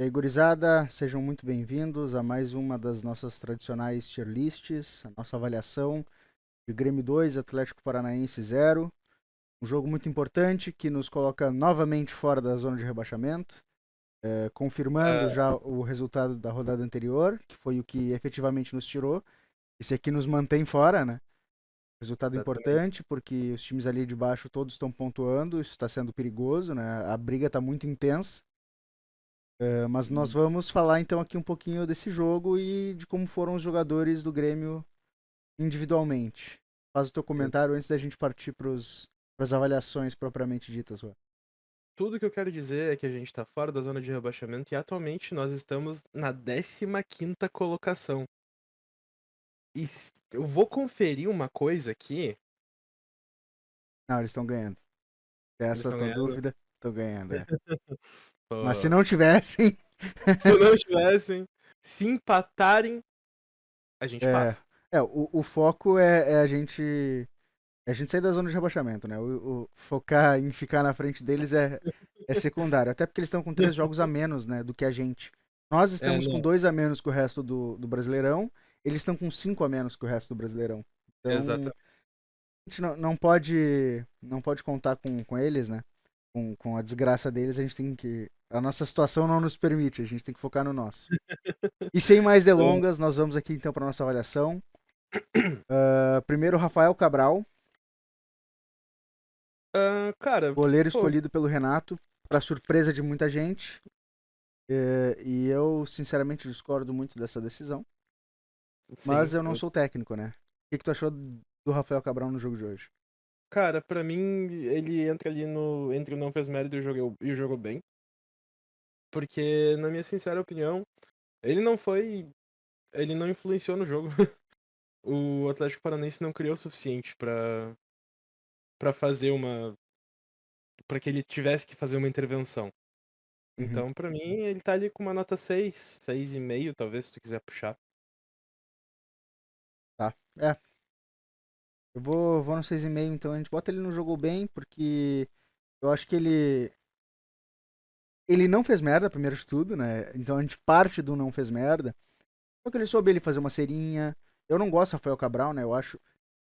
E aí, gurizada, sejam muito bem-vindos a mais uma das nossas tradicionais tier lists, a nossa avaliação de Grêmio 2, Atlético Paranaense 0. Um jogo muito importante que nos coloca novamente fora da zona de rebaixamento, confirmando Ah, já o resultado da rodada anterior, que foi o que efetivamente nos tirou. Esse aqui nos mantém fora, né? Resultado exatamente. importante, porque os times ali de baixo todos estão pontuando, isso está sendo perigoso, né? A briga está muito intensa. Mas nós E, vamos falar então aqui um pouquinho desse jogo e de como foram os jogadores do Grêmio individualmente. Faz o teu comentário antes da gente partir para as avaliações propriamente ditas, Juan. tudo que eu quero dizer é que a gente tá fora da zona de rebaixamento e atualmente nós estamos na 15ª colocação. Eu vou conferir uma coisa aqui. Não, eles estão ganhando. Eles Essa estão tua ganhando. dúvida, estão ganhando, é. Mas se Pô, não tivessem, se não tivessem, se empatarem, a gente é, passa. o foco é a gente sair da zona de rebaixamento, né? O focar em ficar na frente deles é secundário, até porque eles estão com 3 jogos a menos, né, do que a gente. Nós É, estamos com não, 2 a menos que o resto do Brasileirão, eles estão com 5 a menos que o resto do Brasileirão. Então, exatamente. a gente não pode contar com eles, né? Com a desgraça deles, a gente tem que. A nossa situação não nos permite, a gente tem que focar no nosso. E sem mais delongas, nós vamos aqui então para nossa avaliação. Primeiro, Rafael Cabral, Cara, goleiro pô, escolhido pelo Renato, para surpresa de muita gente. E eu, sinceramente, discordo muito dessa decisão. Mas sim. eu não sou técnico, né? O que tu achou do Rafael Cabral no jogo de hoje? Cara, pra mim, ele entra ali no entre o não fez mérito e o jogou bem. Porque, na minha sincera opinião, ele não foi. Ele não influenciou no jogo. O Atlético Paranaense não criou o suficiente pra fazer uma. Pra que ele tivesse que fazer uma intervenção. Uhum, Então, pra mim, ele tá ali com uma nota 6, 6,5, talvez, se tu quiser puxar. tá. Eu vou no 6,5, então a gente bota ele no jogo bem, porque eu acho que ele não fez merda, primeiro de tudo, né? Então a gente parte do não fez merda. Só que ele soube ele fazer uma cerinha. Eu não gosto do Rafael Cabral, né? Eu acho.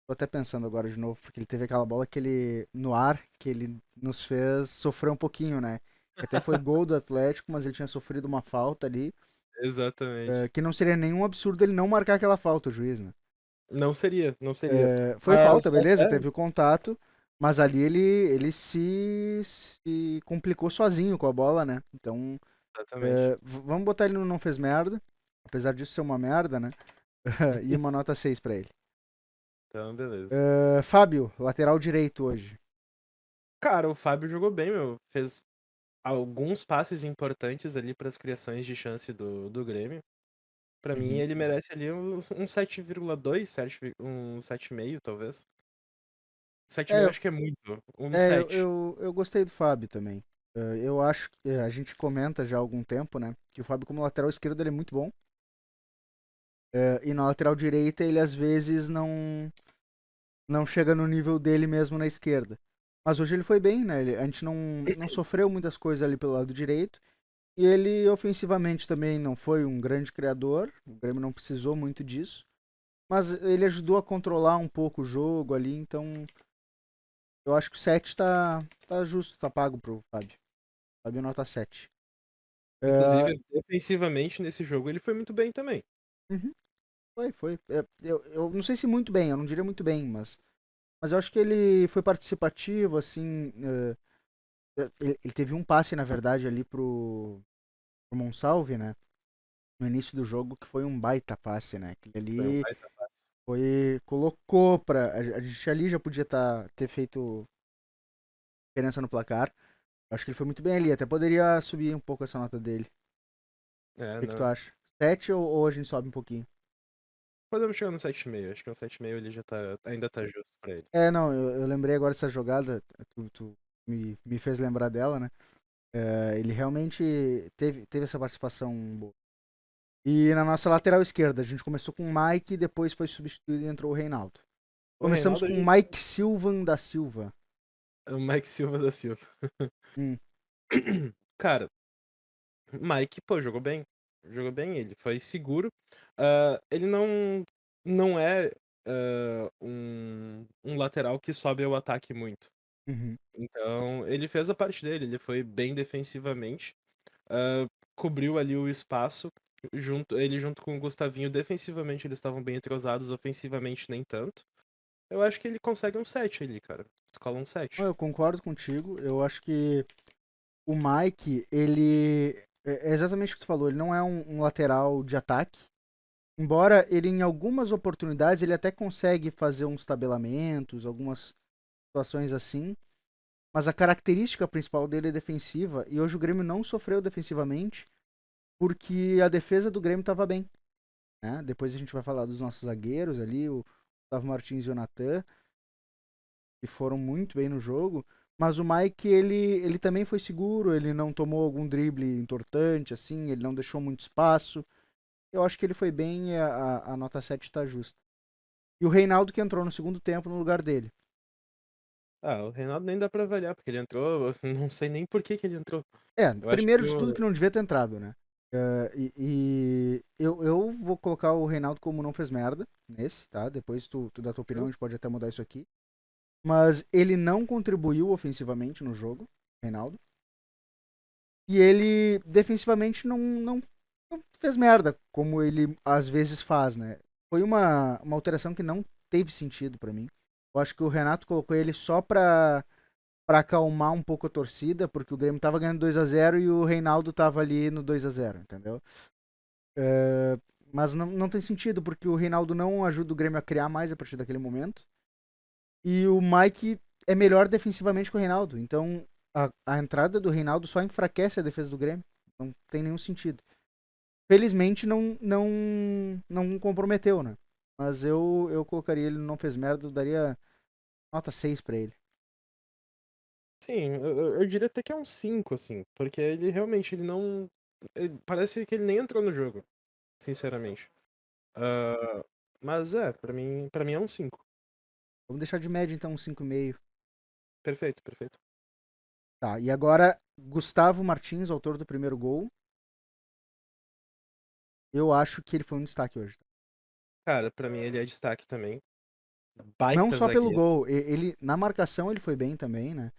Tô até pensando agora de novo, porque ele teve aquela bola que ele, no ar, que ele nos fez sofrer um pouquinho, né? Que até foi gol do Atlético, mas ele tinha sofrido uma falta ali, Exatamente. que não seria nenhum absurdo ele não marcar aquela falta, o juiz, né? Não seria, não seria. Foi falta, Mas beleza, até. teve o contato, mas ali ele se complicou sozinho com a bola, né? Então, Exatamente. vamos botar ele no não fez merda, apesar disso ser uma merda, né? E uma nota 6 pra ele. Então, beleza. Fábio, lateral direito hoje. Cara, o Fábio jogou bem, meu. Fez alguns passes importantes ali para as criações de chance do Grêmio. Pra mim, Uhum. ele merece ali um 7,2, um 7,5, talvez. É, 7,5 eu, acho que é muito. Um é, eu, 7. eu, eu gostei do Fábio também. Eu acho que a gente comenta já há algum tempo, né? Que o Fábio, como lateral esquerdo, ele é muito bom. E na lateral direita, ele às vezes não chega no nível dele mesmo na esquerda. Mas hoje ele foi bem, né? A gente não sofreu muitas coisas ali pelo lado direito. E ele ofensivamente também não foi um grande criador. O Grêmio não precisou muito disso. Mas ele ajudou a controlar um pouco o jogo ali. Então eu acho que o 7 tá justo, tá pago pro Fábio. Fábio nota 7. É, Inclusive, defensivamente, nesse jogo, ele foi muito bem também. uhum, foi. Eu não sei se muito bem, eu não diria muito bem, mas eu acho que ele foi participativo, assim. Ele teve um passe, na verdade, ali pro Monsalve, né? No início do jogo, que foi um baita passe, né? Aquele Foi um ali baita passe. colocou pra. A gente ali já podia ter feito diferença no placar. Acho que ele foi muito bem ali, até poderia subir um pouco essa nota dele. É, O que tu não. acha? 7 ou a gente sobe um pouquinho? Podemos chegar no 7,5. Acho que um 7,5 ele já ainda tá justo pra ele. Não, eu lembrei agora dessa jogada, tu me fez lembrar dela, né? Ele realmente teve essa participação boa. E na nossa lateral esquerda, a gente começou com o Mike, depois foi substituído e entrou o Reinaldo. O Começamos Reinaldo, a com o gente. Mike Silvan da Silva. O Mike Silva da Silva. Hum, Cara, Mike, pô, jogou bem. Jogou bem, ele foi seguro. Ele não é um lateral que sobe ao ataque muito. Uhum. Então, ele fez a parte dele, ele foi bem defensivamente, hã, cobriu ali o espaço, ele junto com o Gustavinho, defensivamente eles estavam bem entrosados, ofensivamente nem tanto. Eu acho que ele consegue um 7 ali, cara. Escola um Ah, 7. eu concordo contigo. Eu acho que o Mike, ele. É exatamente o que tu falou, ele não é um lateral de ataque. Embora ele, em algumas oportunidades, ele até consegue fazer uns tabelamentos, algumas situações assim. Mas a característica principal dele é defensiva. E hoje o Grêmio não sofreu defensivamente porque a defesa do Grêmio estava bem. Né? Depois a gente vai falar dos nossos zagueiros ali, o Gustavo Martins e o Natan, que foram muito bem no jogo. Mas o Mike, ele também foi seguro, ele não tomou algum drible importante, assim, ele não deixou muito espaço. Eu acho que ele foi bem e a nota 7 está justa. E o Reinaldo que entrou no segundo tempo no lugar dele. Ah, o Reinaldo nem dá pra avaliar, porque ele entrou, eu não sei nem por que que ele entrou. É, Eu acho primeiro que de tudo que não devia ter entrado, né? E eu vou colocar o Reinaldo como não fez merda nesse, tá? Depois tu dá tua opinião, a gente pode até mudar isso aqui. Mas ele não contribuiu ofensivamente no jogo, Reinaldo. E ele defensivamente não fez merda, como ele às vezes faz, né? Foi uma alteração que não teve sentido pra mim. Eu acho que o Renato colocou ele só pra acalmar um pouco a torcida, porque o Grêmio tava ganhando 2-0 e o Reinaldo tava ali no 2-0, entendeu? Mas não tem sentido, porque o Reinaldo não ajuda o Grêmio a criar mais a partir daquele momento. E o Mike é melhor defensivamente que o Reinaldo. Então a entrada do Reinaldo só enfraquece a defesa do Grêmio. Não tem nenhum sentido. Felizmente não comprometeu, né? Mas eu colocaria ele, não fez merda, eu daria nota 6 pra ele. sim, eu diria até que é um 5 assim, porque ele realmente ele não. Parece que ele nem entrou no jogo, sinceramente. Ah, mas pra mim é um 5. Vamos deixar de média então um 5,5. Perfeito, perfeito. Tá, e agora Gustavo Martins, autor do primeiro gol. Eu acho que ele foi um destaque hoje. Cara, pra mim ele é destaque também. Não Baita só pelo zagueiro. gol, ele na marcação ele foi bem também, né?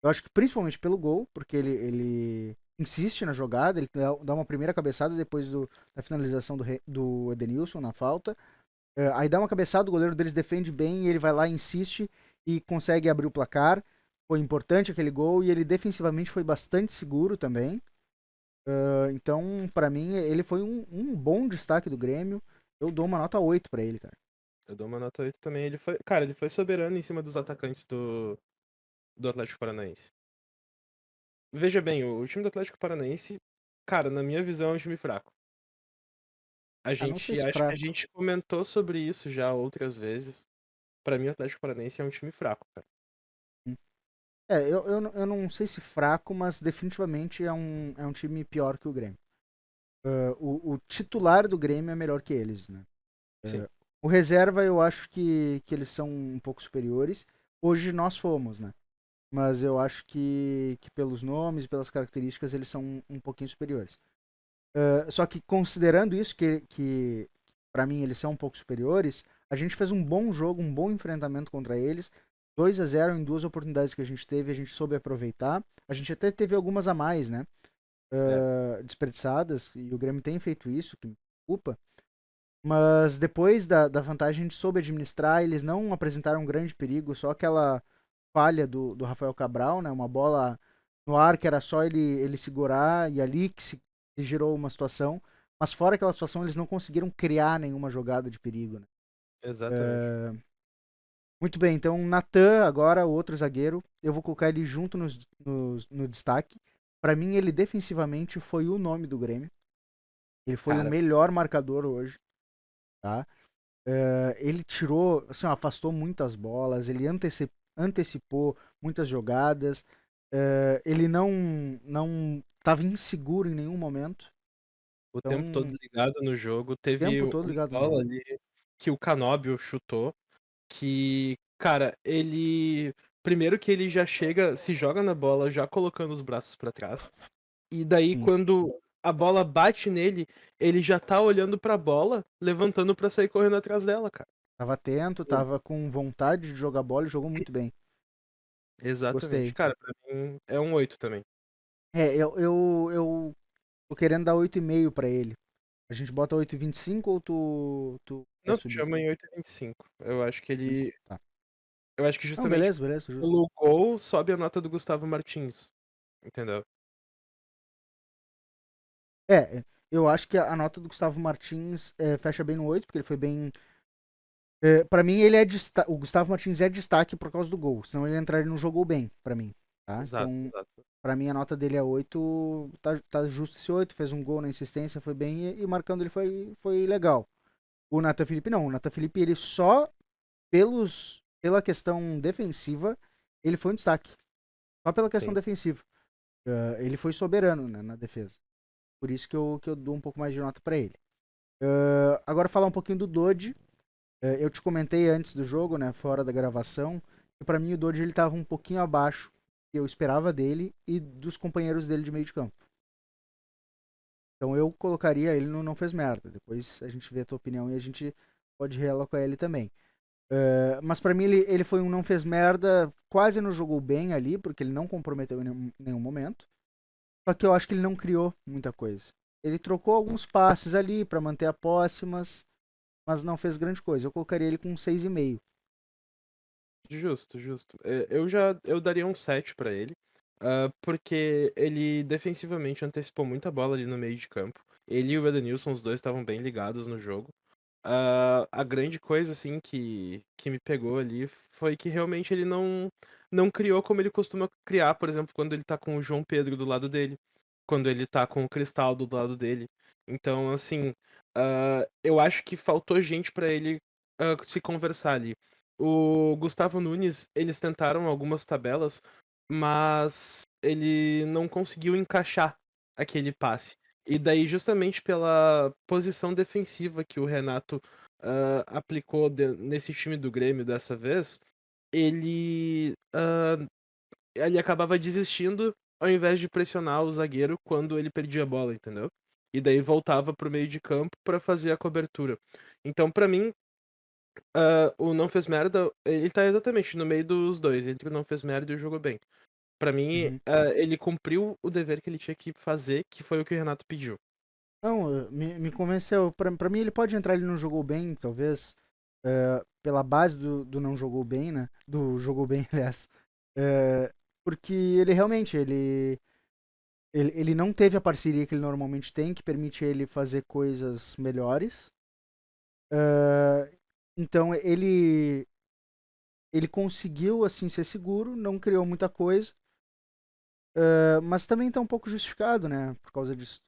Eu acho que principalmente pelo gol, porque ele insiste na jogada, ele dá uma primeira cabeçada depois da finalização do Edenilson na falta. Aí dá uma cabeçada, o goleiro deles defende bem, e ele vai lá, insiste e consegue abrir o placar. Foi importante aquele gol e ele defensivamente foi bastante seguro também. Então, pra mim, ele foi um bom destaque do Grêmio. Eu dou uma nota 8 pra ele, cara. Eu dou uma nota 8 também. Cara, ele foi soberano em cima dos atacantes do Atlético Paranaense. Veja bem, o time do Atlético Paranaense, cara, na minha visão é um time fraco. Ah, não sei se Acho que a fraco. gente comentou sobre isso já outras vezes. Pra mim, o Atlético Paranaense é um time fraco, cara. Eu não sei se fraco, mas definitivamente é um time pior que o Grêmio. O titular do Grêmio é melhor que eles, né? Sim, O reserva eu acho que eles são um pouco superiores. Hoje nós fomos, né? Mas eu acho que pelos nomes e pelas características eles são um pouquinho superiores. Só que considerando isso, que para mim eles são um pouco superiores, a gente fez um bom jogo, um bom enfrentamento contra eles. 2-0 em duas oportunidades que a gente teve, a gente soube aproveitar. A gente até teve algumas a mais, né? é, Desperdiçadas, e o Grêmio tem feito isso, que me preocupa. Mas depois da vantagem a gente soube administrar, eles não apresentaram um grande perigo, só aquela falha do Rafael Cabral, né? Uma bola no ar que era só ele segurar e ali que se gerou uma situação. Mas fora aquela situação, eles não conseguiram criar nenhuma jogada de perigo, né? exatamente. Muito bem, então Natan, agora o outro zagueiro, eu vou colocar ele junto no destaque. Para mim, ele defensivamente foi o nome do Grêmio. Ele foi o Cara, melhor marcador hoje, tá? Ele tirou, assim, ó, afastou muitas bolas, ele antecipou muitas jogadas, ele não estava inseguro em nenhum momento, o tempo todo então, o ligado no jogo. Teve tempo todo uma ligado no bola jogo. ali que o Canóbio chutou, que, cara, ele. Primeiro que ele já chega, se joga na bola, já colocando os braços pra trás. E daí, Sim. quando a bola bate nele, ele já tá olhando pra bola, levantando pra sair correndo atrás dela, cara. Tava atento, tava com vontade de jogar bola e jogou muito bem. Exatamente. Gostei. Cara, pra mim é um 8 também. Eu tô querendo dar 8,5 pra ele. A gente bota 8,25 ou tu quer Não, tu subir? chama em 8,25. Eu acho que ele. Tá. Eu acho que Não, justamente beleza, beleza, justo. pelo gol sobe a nota do Gustavo Martins. Entendeu? Eu acho que a nota do Gustavo Martins fecha bem no 8 porque ele foi bem. Pra mim, o Gustavo Martins é destaque por causa do gol. Senão ele não jogou bem, pra mim. Tá? Exato, Então, exato. pra mim, a nota dele é 8. Tá justo esse 8. Fez um gol na insistência, foi bem. E marcando ele foi legal. O Nathan Felipe não. O Nathan Felipe, ele só pela questão defensiva, ele foi um destaque. Só pela questão Sim. defensiva. Ele foi soberano, né, na defesa. Por isso que eu dou um pouco mais de nota pra ele. Agora falar um pouquinho do Dodge. Eu te comentei antes do jogo, né, fora da gravação, que pra mim o Dodge ele tava um pouquinho abaixo que eu esperava dele e dos companheiros dele de meio de campo. Então eu colocaria ele no não fez merda. Depois a gente vê a tua opinião e a gente pode realocar ele também. Mas pra mim ele foi um não fez merda, quase não jogou bem ali, porque ele não comprometeu em nenhum momento. Só que eu acho que ele não criou muita coisa. Ele trocou alguns passes ali pra manter a posse, mas não fez grande coisa. Eu colocaria ele com um 6,5. Justo, justo. Eu daria um 7 pra ele, porque ele defensivamente antecipou muita bola ali no meio de campo. Ele e o Edenilson, os dois estavam bem ligados no jogo. A grande coisa, assim, que me pegou ali foi que realmente ele não criou como ele costuma criar, por exemplo, quando ele tá com o João Pedro do lado dele, quando ele tá com o Cristaldo do lado dele. Então, assim, eu acho que faltou gente pra ele se conversar ali. O Gustavo Nunes, eles tentaram algumas tabelas, mas ele não conseguiu encaixar aquele passe. E daí, justamente pela posição defensiva que o Renato aplicou nesse time do Grêmio dessa vez, ele, ele acabava desistindo ao invés de pressionar o zagueiro quando ele perdia a bola, entendeu? E daí voltava pro meio de campo para fazer a cobertura. Então, pra mim, o não fez merda, ele tá exatamente no meio dos dois, entre o não fez merda e o jogou bem. Pra mim, Uhum. ele cumpriu o dever que ele tinha que fazer, que foi o que o Renato pediu. Não, me convenceu. Pra mim, ele pode entrar, ele não jogou bem, talvez, pela base do não jogou bem, né? Do jogou bem, aliás. Porque ele realmente, ele não teve a parceria que ele normalmente tem, que permite ele fazer coisas melhores. É, então, ele conseguiu, assim, ser seguro, não criou muita coisa, mas também tá um pouco justificado, né? Por causa disso.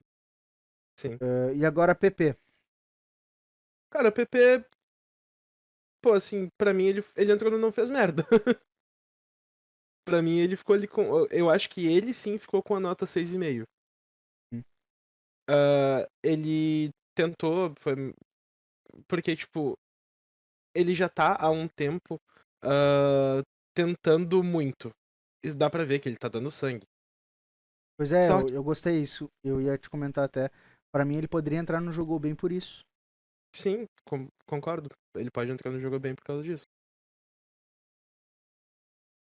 Sim. E agora, PP. Cara, o PP, pô, assim, pra mim ele entrou no não fez merda. Pra mim ele ficou ali com. Eu acho que ele sim ficou com a nota 6,5. Ele tentou. Porque, tipo, ele já tá há um tempo tentando muito. Isso dá pra ver que ele tá dando sangue. Pois é, Só eu, que, eu gostei disso. Eu ia te comentar até. Pra mim, ele poderia entrar no jogo bem por isso. sim, concordo. Ele pode entrar no jogo bem por causa disso.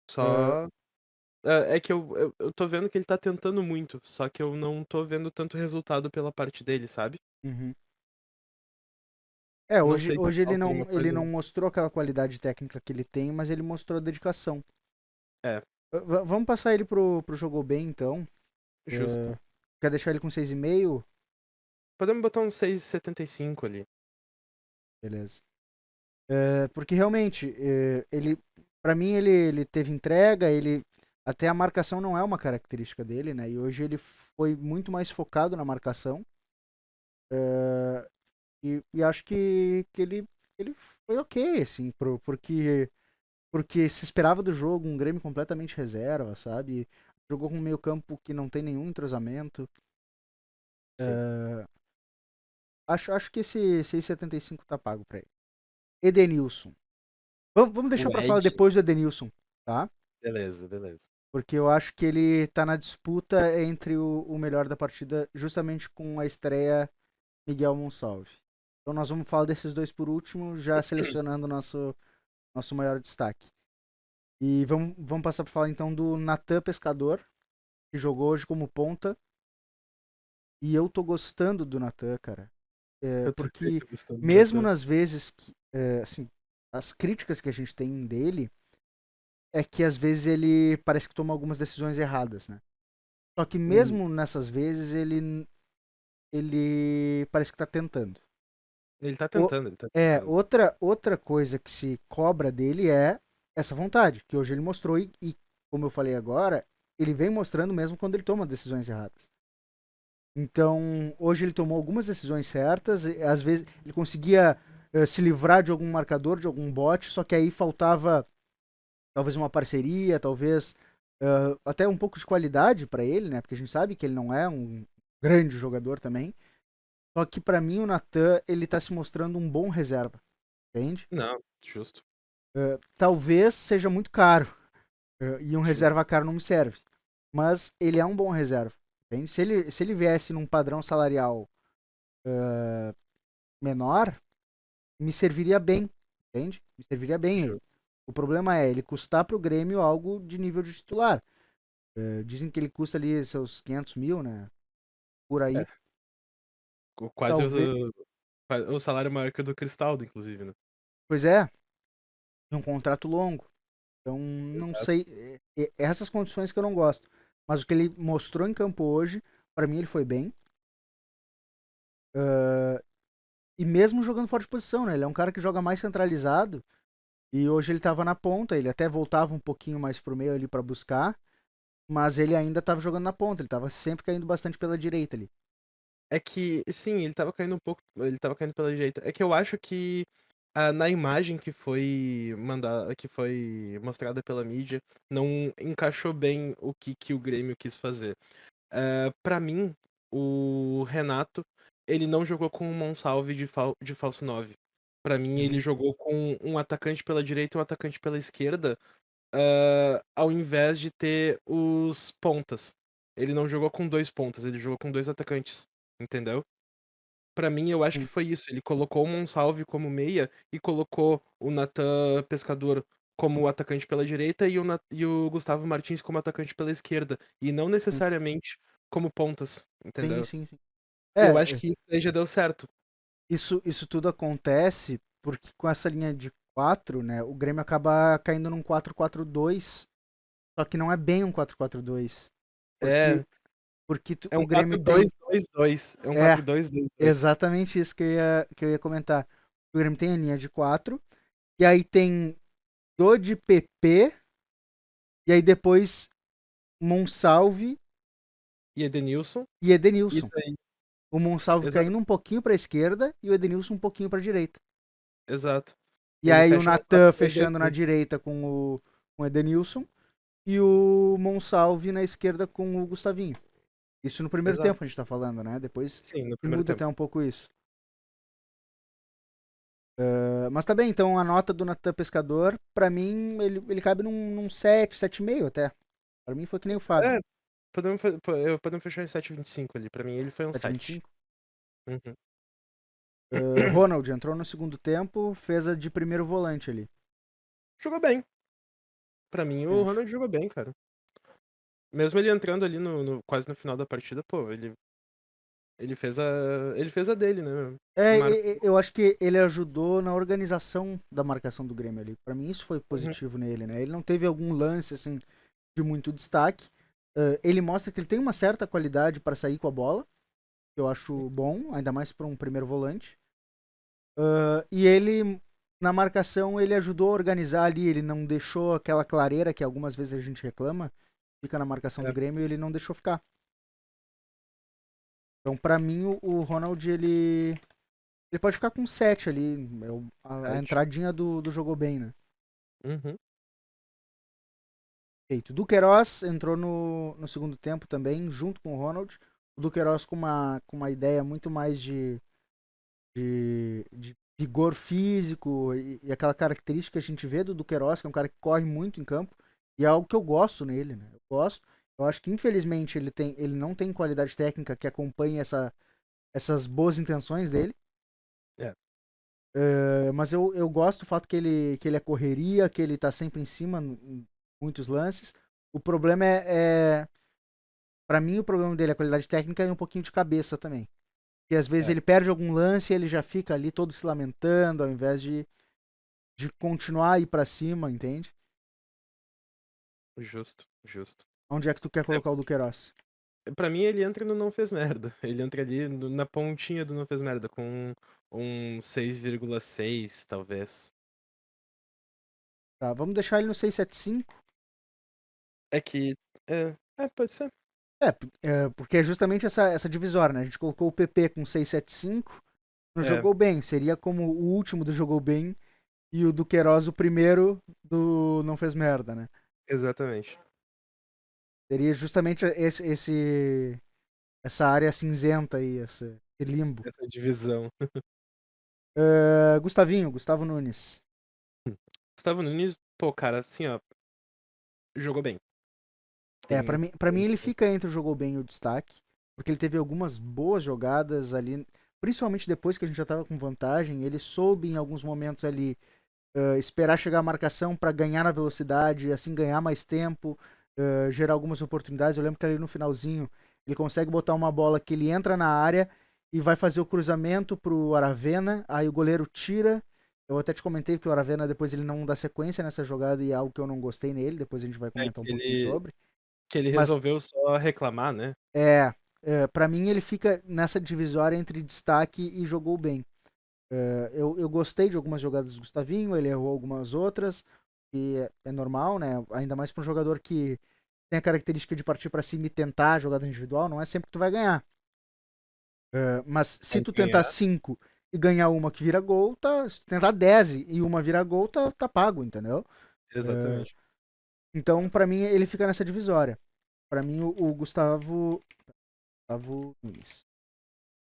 É, Só. É que eu tô vendo que ele tá tentando muito, só que eu não tô vendo tanto resultado pela parte dele, sabe? uhum. Não Hoje, sei se hoje ele falta alguma ele coisa. não mostrou aquela qualidade técnica que ele tem, mas ele mostrou dedicação. É, Vamos passar ele pro jogo bem, então. justo. Quer deixar ele com 6,5? Podemos botar um 6,75 ali. Beleza. Porque realmente, para mim, ele teve entrega, até a marcação não é uma característica dele, né? E hoje ele foi muito mais focado na marcação. E acho que ele foi ok, assim, porque se esperava do jogo um Grêmio completamente reserva, sabe? Jogou com um meio campo que não tem nenhum entrosamento. Sim. Acho que esse 6,75 tá pago pra ele. Edenilson. Vamos deixar O pra falar Ed. depois do Edenilson, tá? Beleza, beleza. Porque eu acho que ele tá na disputa entre o melhor da partida, justamente com a estreia Miguel Monsalve. Então nós vamos falar desses dois por último, já selecionando o nosso maior destaque. E vamos passar para falar então do Natan Pescador, que jogou hoje como ponta. E eu tô gostando do Natan, cara. Eu também Porque tô gostando do mesmo Natan. nas vezes que, assim, as críticas que a gente tem dele é que às vezes ele parece que toma algumas decisões erradas, né? Só que Uhum. mesmo nessas vezes ele parece que tá tentando. Ele tá O- tentando, ele tá É, tentando. outra coisa que se cobra dele é essa vontade, que hoje ele mostrou e como eu falei agora, ele vem mostrando mesmo quando ele toma decisões erradas. Então, hoje ele tomou algumas decisões certas, e, às vezes ele conseguia se livrar de algum marcador, de algum bote, só que aí faltava talvez uma parceria, talvez até um pouco de qualidade para ele, né? Porque a gente sabe que ele não é um grande jogador também. Só que para mim o Natan, ele tá se mostrando um bom reserva, entende? Não, justo, Talvez seja muito caro, e um justo. reserva caro não me serve. Mas ele é um bom reserva, entende? Se ele viesse num padrão salarial menor, me serviria bem, entende? Me serviria bem ele. Justo. O problema é ele custar para o Grêmio algo de nível de titular. Dizem que ele custa ali seus 500 mil, né? Por É, aí. quase Talvez. o salário maior que o do Cristaldo, inclusive, né? Pois é, um contrato longo. Então, não Exato. sei. Essas condições que eu não gosto. Mas o que ele mostrou em campo hoje, para mim ele foi bem. E mesmo jogando fora de posição, né? Ele é um cara que joga mais centralizado. E hoje ele estava na ponta. Ele até voltava um pouquinho mais pro meio ali para buscar. Mas ele ainda estava jogando na ponta. Ele estava sempre caindo bastante pela direita ali. É que, sim, ele tava caindo um pouco, ele tava caindo pela direita. É que eu acho que na imagem que foi mostrada pela mídia, não encaixou bem que o Grêmio quis fazer. Para mim, o Renato, ele não jogou com o Monsalve de falso 9. Pra mim, ele Uhum, jogou com um atacante pela direita e um atacante pela esquerda, ao invés de ter os pontas. Ele não jogou com dois pontas, ele jogou com dois atacantes, entendeu? Pra mim, eu acho que sim, foi isso. Ele colocou o Monsalve como meia e colocou o Natan Pescador como atacante pela direita e e o Gustavo Martins como atacante pela esquerda. E não sim, necessariamente como pontas, sim, entendeu? sim, sim. E eu acho É, que isso aí já deu certo. isso tudo acontece porque com essa linha de 4, né, o Grêmio acaba caindo num 4-4-2, só que não é bem um 4-4-2, porque É, é o um Grêmio quatro tem dois dois dois. É um é 4-2-2-2. exatamente isso que eu ia comentar. O Grêmio tem a linha de 4 e aí tem Dodi PP e aí depois Monsalve E Edenilson. e Edenilson. Isso aí. O Monsalve Exato. caindo um pouquinho para a esquerda e o Edenilson um pouquinho para a direita. Exato. E Ele aí o fecha num Natan fechando na 4-2-2-2. direita com o Edenilson e o Monsalve na esquerda com o Gustavinho. Isso no primeiro Exato. tempo a gente tá falando, né? Depois Sim, no primeiro muda tempo. até um pouco isso. Mas tá bem, então a nota do Natan Pescador, pra mim, ele cabe num 7, 7,5 até. Pra mim foi que nem o Fábio, É, podemos fechar em 7,25 ali. Pra mim, ele foi um 7. 7,25. Uhum. Ronald entrou no segundo tempo, fez a de primeiro volante ali. Jogou bem. Pra mim, Eu o acho. Ronald jogou bem, cara. Mesmo ele entrando ali quase no final da partida, pô, ele fez a dele, né? Mar... Eu acho que ele ajudou na organização da marcação do Grêmio ali. Pra mim isso foi Uhum. positivo nele, né? Ele não teve algum lance assim de muito destaque. Ele mostra que ele tem uma certa qualidade para sair com a bola, que eu acho bom, ainda mais para um primeiro volante. E ele, na marcação, ele ajudou a organizar ali, ele não deixou aquela clareira que algumas vezes a gente reclama, fica na marcação do É, Grêmio e ele não deixou ficar. Então, para mim, o Ronald, ele pode ficar com 7 ali, a 7. entradinha do jogou bem, né? Uhum. Feito. Duqueiroz entrou no segundo tempo também, junto com o Ronald. O Duqueiroz com uma ideia muito mais de vigor físico e aquela característica que a gente vê do Duqueiroz, que é um cara que corre muito em campo. E é algo que eu gosto nele, né? Eu gosto. Eu acho que infelizmente ele não tem qualidade técnica que acompanhe essas boas intenções dele. É, Mas eu gosto do fato que ele é correria, que ele tá sempre em cima em muitos lances. O problema para mim, o problema dele, a qualidade técnica e um pouquinho de cabeça também. E às vezes é, ele perde algum lance e ele já fica ali todo se lamentando, ao invés de continuar a ir pra cima, entende? justo, justo. Onde é que tu quer colocar o Duqueiroz? Pra mim, ele entra no não fez merda. Ele entra ali na pontinha do não fez merda, com um 6,6, talvez. Tá, vamos deixar ele no 675. É que. Pode ser. Porque é justamente essa divisória, né? A gente colocou o PP com 675, não É, jogou bem. Seria como o último do jogou bem e o Duqueiroz o primeiro do não fez merda, né? exatamente. Seria justamente essa área cinzenta aí, esse limbo. Essa divisão. Gustavinho, Gustavo Nunes. Gustavo Nunes, pô, cara, assim, ó, jogou bem. Tem. Pra mim ele fica entre o jogou bem e o destaque, porque ele teve algumas boas jogadas ali, principalmente depois que a gente já tava com vantagem, ele soube em alguns momentos ali esperar chegar a marcação para ganhar na velocidade, assim ganhar mais tempo, gerar algumas oportunidades. Eu lembro que ali no finalzinho ele consegue botar uma bola que ele entra na área e vai fazer o cruzamento pro Aravena, aí o goleiro tira. Eu até te comentei que o Aravena depois ele não dá sequência nessa jogada e é algo que eu não gostei nele, depois a gente vai É comentar um que pouquinho sobre. ele Mas resolveu só reclamar, né? para mim ele fica nessa divisória entre destaque e jogou bem. Eu gostei de algumas jogadas do Gustavinho, ele errou algumas outras, e é normal, né? Ainda mais para um jogador que tem a característica de partir para cima e tentar a jogada individual, não é sempre que tu vai ganhar. Mas se Mas tu tentar ganhar, 5 e ganhar uma que vira gol, tá, se tu tentar 10 e uma vira gol, tá pago, entendeu? É, exatamente. então, para mim, ele fica nessa divisória. Para mim, o Gustavo Nunes.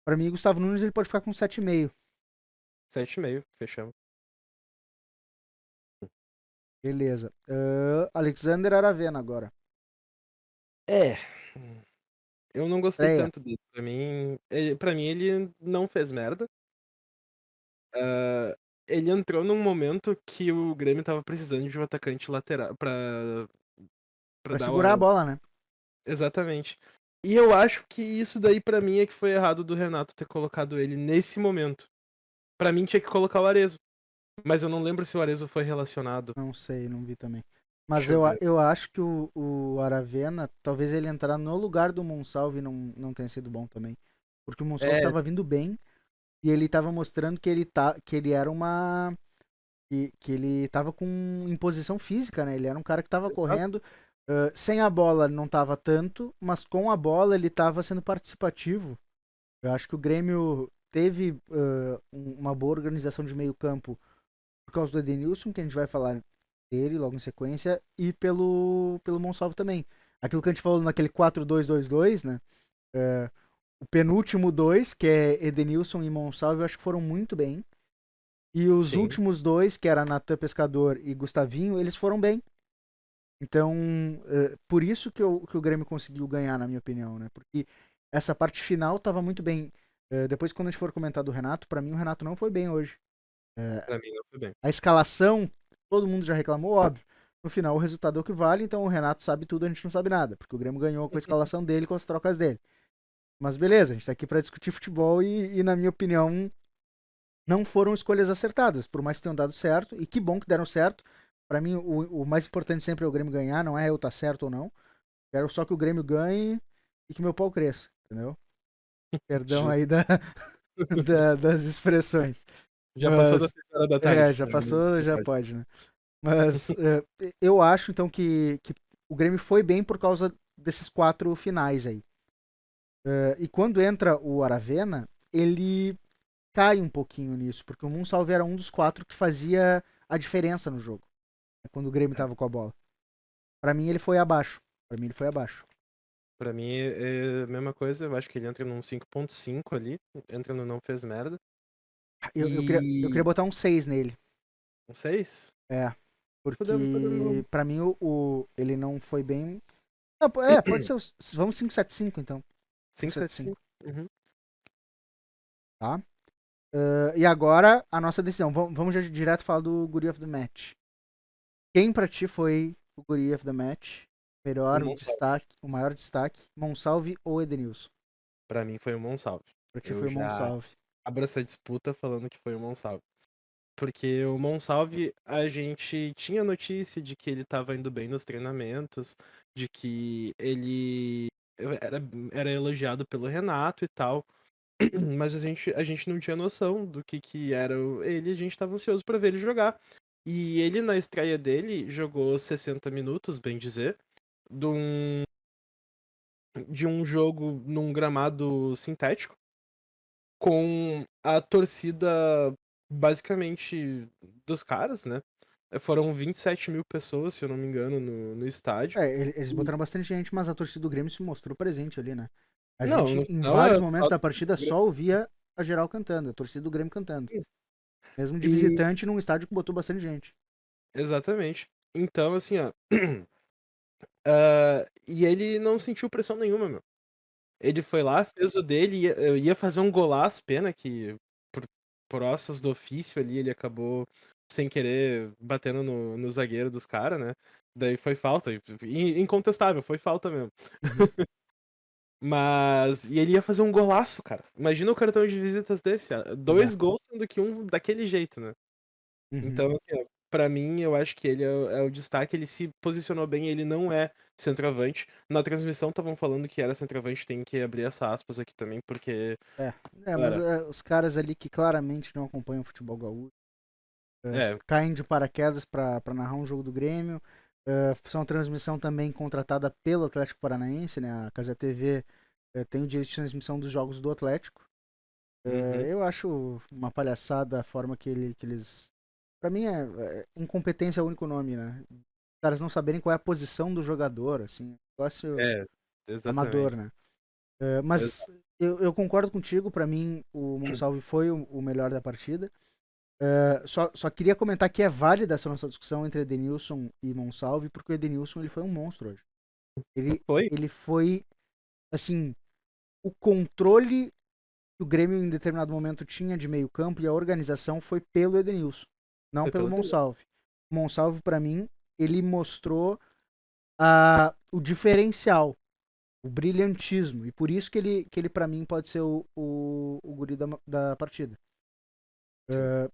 Para mim, o Gustavo Nunes ele pode ficar com 7,5. 7,5, fechamos. Beleza. Alexander Aravena agora. É. Eu não gostei Estreia. tanto dele. Pra mim ele não fez merda. Ah, ele entrou num momento que o Grêmio tava precisando de um atacante lateral pra Pra dar segurar a bola, né? exatamente. E eu acho que isso daí pra mim é que foi errado do Renato ter colocado ele nesse momento. Pra mim tinha que colocar o Arezzo, mas eu não lembro se o Arezzo foi relacionado. Não sei, não vi também. Mas Deixa eu ver. eu acho que o Aravena, talvez ele entrar no lugar do Monsalve não tenha sido bom também. Porque o Monsalve É, estava vindo bem e ele estava mostrando que ele era que ele estava com imposição física, né? Ele era um cara que estava exato. correndo. Sem a bola não estava tanto, mas com a bola ele estava sendo participativo. Eu acho que o Grêmio teve uma boa organização de meio campo por causa do Edenilson, que a gente vai falar dele logo em sequência, e pelo Monsalvo também. Aquilo que a gente falou naquele 4-2-2-2, né? É, o penúltimo dois, que é Edenilson e Monsalvo, eu acho que foram muito bem. E os Sim. últimos dois, que era Natan Pescador e Gustavinho, eles foram bem. Então, por isso que o Grêmio conseguiu ganhar, na minha opinião, né? Porque essa parte final estava muito bem. Depois, quando a gente for comentar do Renato, para mim o Renato não foi bem hoje. Pra mim não foi bem. A escalação, todo mundo já reclamou, óbvio. No final, o resultado é o que vale, então o Renato sabe tudo, a gente não sabe nada, porque o Grêmio ganhou com a escalação dele, com as trocas dele. Mas beleza, a gente tá aqui para discutir futebol na minha opinião, não foram escolhas acertadas, por mais que tenham dado certo, e que bom que deram certo. Para mim, o mais importante sempre é o Grêmio ganhar, não é eu estar certo ou não. Quero só que o Grêmio ganhe e que meu pau cresça, entendeu? Perdão Justo. aí das expressões. Já passou das Mas, 6 horas da tarde. já passou, Não já pode. pode, né? Mas eu acho, então, que o Grêmio foi bem por causa desses quatro finais aí. E quando entra o Aravena, ele cai um pouquinho nisso, porque o Monsalve era um dos quatro que fazia a diferença no jogo, né, quando o Grêmio É. tava com a bola. Pra mim, ele foi abaixo. Pra mim, ele foi abaixo. Pra mim é a mesma coisa, eu acho que ele entra num 5,5 ali, entra no não fez merda. Eu queria E botar um 6 nele. um 6? É. Porque, pra mim, ele não foi bem. Não, pode ser. Vamos 5-7-5 então. 5-7-5, 5-7-5. Uhum. tá? E agora, a nossa decisão. Vamos já direto falar do Guri of the Match. Quem pra ti foi o Guri of the Match? O Melhor Monsalve. destaque, o maior destaque? Monsalve ou Edenilson? Pra mim foi o Monsalve. Pra ti Eu foi o já Monsalve. abro essa disputa falando que foi o Monsalve. Porque o Monsalve, a gente tinha notícia de que ele estava indo bem nos treinamentos, de que ele era, era elogiado pelo Renato e tal, mas a gente não tinha noção do que era ele, a gente estava ansioso para ver ele jogar. E ele, na estreia dele, jogou 60 minutos, bem dizer, de um jogo num gramado sintético, com a torcida basicamente dos caras, né? Foram 27 mil pessoas, se eu não me engano, no estádio. Eles botaram bastante gente, mas a torcida do Grêmio se mostrou presente ali, né? A Não, gente, no em final vários é momentos só. da partida, só ouvia a geral cantando, a torcida do Grêmio cantando. Mesmo de E visitante num estádio que botou bastante gente. exatamente. Então, assim, ó. E ele não sentiu pressão nenhuma, meu. Ele foi lá, fez o dele, ia fazer um golaço, pena que por, por ossos do ofício ali ele acabou sem querer batendo no zagueiro dos caras, né? Daí foi falta, incontestável, foi falta mesmo. Uhum. Mas. E ele ia fazer um golaço, cara. Imagina o cartão de visitas desse. Pois é. 2 gols, sendo que um daquele jeito, né? Uhum. Então, assim, ó, pra mim, eu acho que ele é o destaque. Ele se posicionou bem, ele não é centroavante. Na transmissão estavam falando que era centroavante, tem que abrir essa aspas aqui também, porque, É, mas cara, os caras ali que claramente não acompanham o futebol gaúcho é. caem de paraquedas pra narrar um jogo do Grêmio. São transmissão também contratada pelo Atlético Paranaense, né? A Casa TV tem o direito de transmissão dos jogos do Atlético. Uhum, Eu acho uma palhaçada a forma que eles. Pra mim incompetência é o único nome, né? Os caras não saberem qual é a posição do jogador, assim, negócio é, amador, exatamente. né? Mas eu concordo contigo, pra mim o Monsalve foi o melhor da partida. Só queria comentar que é válida essa nossa discussão entre Edenilson e Monsalve, porque o Edenilson ele foi um monstro hoje. Ele, Foi, ele foi, assim, o controle que o Grêmio em determinado momento tinha de meio campo e a organização foi pelo Edenilson, não foi pelo pelo Denilson. Monsalve. O Monsalve, pra mim, ele mostrou o diferencial, o brilhantismo, e por isso que ele para mim, pode ser o guri da partida. Sim,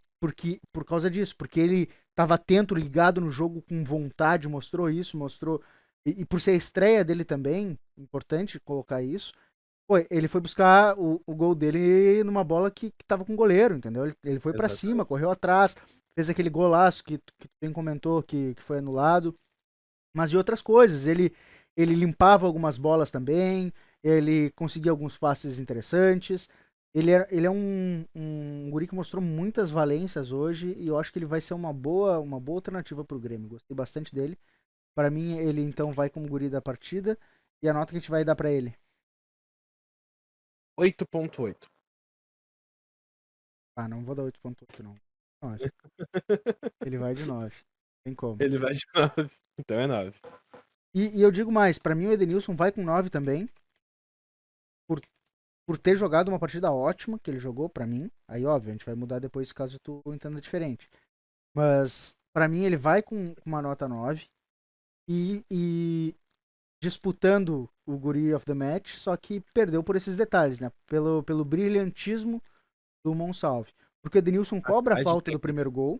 Por causa disso, porque ele estava atento, ligado no jogo, com vontade, mostrou isso, mostrou. E por ser a estreia dele também, importante colocar isso. Pô, ele foi buscar o gol dele numa bola que tava com o goleiro, entendeu? Ele foi para cima, exatamente. correu atrás, fez aquele golaço que tu bem comentou que foi anulado, mas de outras coisas. Ele limpava algumas bolas também, ele conseguia alguns passes interessantes. Ele é um guri que mostrou muitas valências hoje e eu acho que ele vai ser uma boa alternativa para o Grêmio. Gostei bastante dele. Para mim, ele então vai como guri da partida e a nota que a gente vai dar para ele. 8.8. Ah, não vou dar 8.8 não. 9. Ele vai de 9. Tem como. Ele vai de 9. Então é 9. E eu digo mais, para mim o Edenilson vai com 9 também, por, por ter jogado uma partida ótima que ele jogou para mim. Aí, óbvio, a gente vai mudar depois caso tu entenda diferente. Mas para mim ele vai com uma nota 9 e disputando o Guri of the Match, só que perdeu por esses detalhes, né? Pelo brilhantismo do Monsalve. Porque o Edenilson A cobra a cidade falta tem do que. primeiro gol.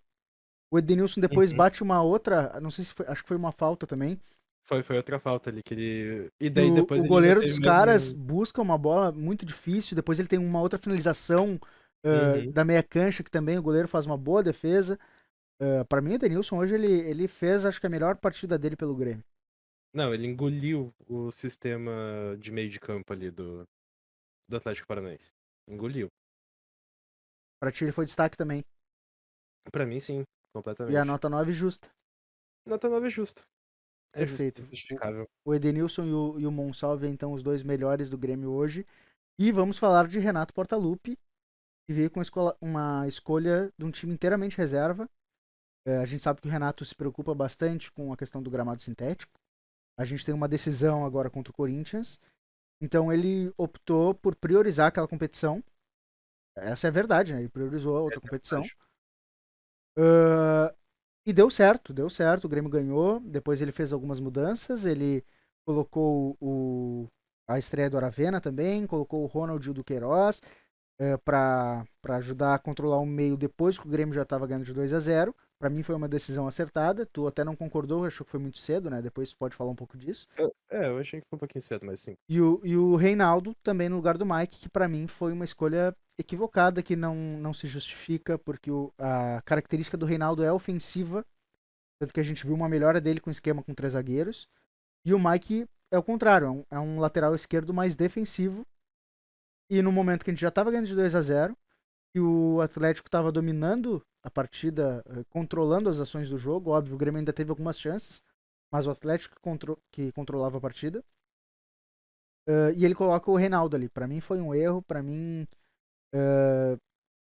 O Edenilson depois Uhum. bate uma outra, não sei se foi, acho que foi uma falta também. Foi outra falta ali que ele. E E daí o depois ele ainda goleiro teve dos mais caras um. busca uma bola muito difícil. Depois ele tem uma outra finalização Uhum. da meia cancha que também o goleiro faz uma boa defesa. Para mim, o Edenilson hoje ele fez, acho que a melhor partida dele pelo Grêmio. Não, ele engoliu o sistema de meio de campo ali do Atlético Paranaense. Engoliu. Para ti, ele foi destaque também. Pra mim, sim, E a completamente. nota 9 justa. Nota 9 é justo. É justo, Perfeito. é justificável. O Edenilson e o Monsalve, então, os dois melhores do Grêmio hoje. E vamos falar de Renato Portaluppi, que veio com uma escolha de um time inteiramente reserva. A gente sabe que o Renato se preocupa bastante com a questão do gramado sintético. A gente tem uma decisão agora contra o Corinthians. Então ele optou por priorizar aquela competição. Essa é a verdade, né? Ele priorizou a outra Essa é a competição. vantagem. Uh, e deu certo, deu certo. O Grêmio ganhou. Depois ele fez algumas mudanças. Ele colocou a estreia do Aravena também, colocou o Ronald e o Duqueiroz para ajudar a controlar o meio depois que o Grêmio já estava ganhando de 2-0. Para mim foi uma decisão acertada. Tu até não concordou, achou que foi muito cedo, né? Depois tu pode falar um pouco disso. Eu achei que foi um pouquinho cedo, mas sim. E o Reinaldo também no lugar do Mike, que para mim foi uma escolha equivocada, que não se justifica, porque a característica do Reinaldo é ofensiva, tanto que a gente viu uma melhora dele com o esquema com 3 zagueiros. E o Mike é o contrário, é um lateral esquerdo mais defensivo. E no momento que a gente já estava ganhando de 2-0 e o Atlético estava dominando a partida, controlando as ações do jogo, óbvio, o Grêmio ainda teve algumas chances, mas o Atlético que controlava a partida. E ele coloca o Reinaldo ali. Para mim foi um erro, para mim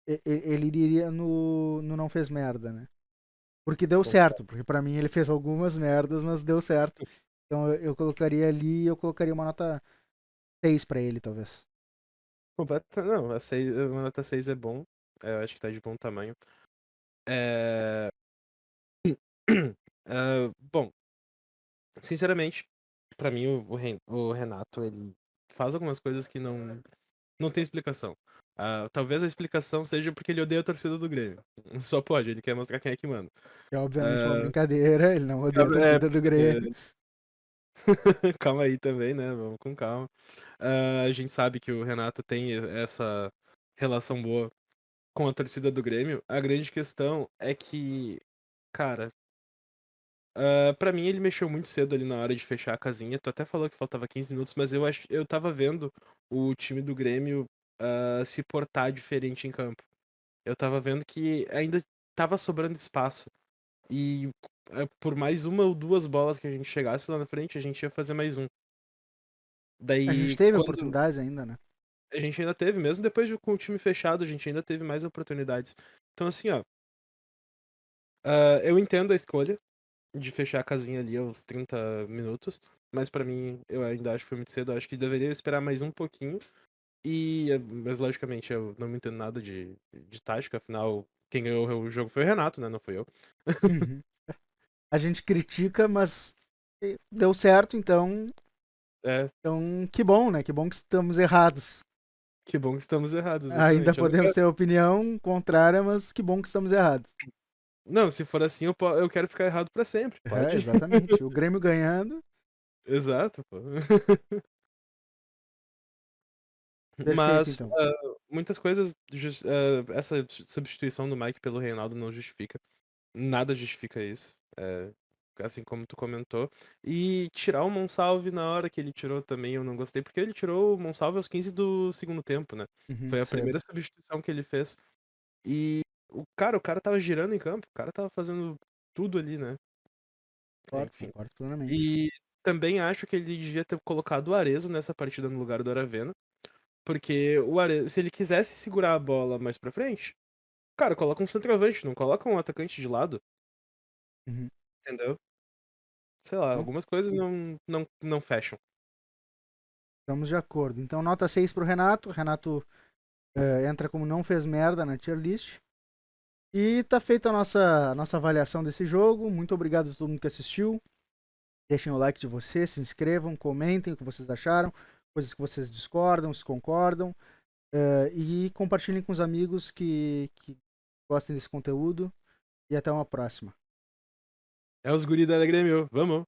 ele iria no não fez merda, né? Porque deu certo, porque para mim ele fez algumas merdas, mas deu certo. Então eu colocaria ali, eu colocaria uma nota 6 para ele, talvez. Não, uma nota 6 é bom. Eu acho que tá de bom tamanho. É... bom, sinceramente, pra mim o Renato, ele faz algumas coisas que não tem explicação. Talvez a explicação seja porque ele odeia a torcida do Grêmio. Só pode, ele quer mostrar quem é que manda. É obviamente uma Ah, brincadeira, ele não odeia a torcida do Grêmio. calma aí também, né? Vamos com calma. A gente sabe que o Renato tem essa relação boa com a torcida do Grêmio. A grande questão é que, cara, pra mim ele mexeu muito cedo ali na hora de fechar a casinha. Tu até falou que faltava 15 minutos, mas eu tava vendo o time do Grêmio se portar diferente em campo. Eu tava vendo que ainda tava sobrando espaço. E por mais uma ou duas bolas que a gente chegasse lá na frente, a gente ia fazer mais um. A gente Daí, teve quando oportunidades ainda, né? a gente ainda teve, mesmo depois com o time fechado, a gente ainda teve mais oportunidades. Então, assim, ó, eu entendo a escolha de fechar a casinha ali aos 30 minutos, mas pra mim, eu ainda acho que foi muito cedo. Eu acho que deveria esperar mais um pouquinho. Mas logicamente, eu não me entendo nada de tática, afinal, quem ganhou o jogo foi o Renato, né? Não foi eu. Uhum. A gente critica, mas deu certo, então, É, então que bom, né? Que bom que estamos errados. que bom que estamos errados, Ainda exatamente. Eu não podemos quero... ter opinião contrária, mas que bom que estamos errados. Não, se for assim, eu quero ficar errado pra sempre. É, Pode? exatamente. O Grêmio ganhando, Exato, pô. perfeito, Mas então. muitas coisas, essa substituição do Mike pelo Reinaldo não justifica. Nada justifica isso. Assim como tu comentou. E tirar o Monsalve na hora que ele tirou também eu não gostei, porque ele tirou o Monsalve aos 15 do segundo tempo, né? Uhum, Foi a cedo. primeira substituição que ele fez. E o cara tava girando em campo, o cara tava fazendo tudo ali, né? Concordo, Enfim. concordo plenamente. E também acho que ele devia ter colocado o Arezzo nessa partida no lugar do Aravena. Porque o Arezzo, se ele quisesse segurar a bola mais pra frente, cara, coloca um centroavante, não coloca um atacante de lado, Uhum. entendeu? Sei lá, Então, algumas coisas não fecham. estamos de acordo. Então, nota 6 pro Renato. Renato entra como não fez merda na tier list. E tá feita a nossa avaliação desse jogo. Muito obrigado a todo mundo que assistiu. Deixem o like de vocês, se inscrevam, comentem o que vocês acharam, coisas que vocês discordam, se concordam. E compartilhem com os amigos que gostem desse conteúdo. E até uma próxima. É os guri da Grêmio, vamos!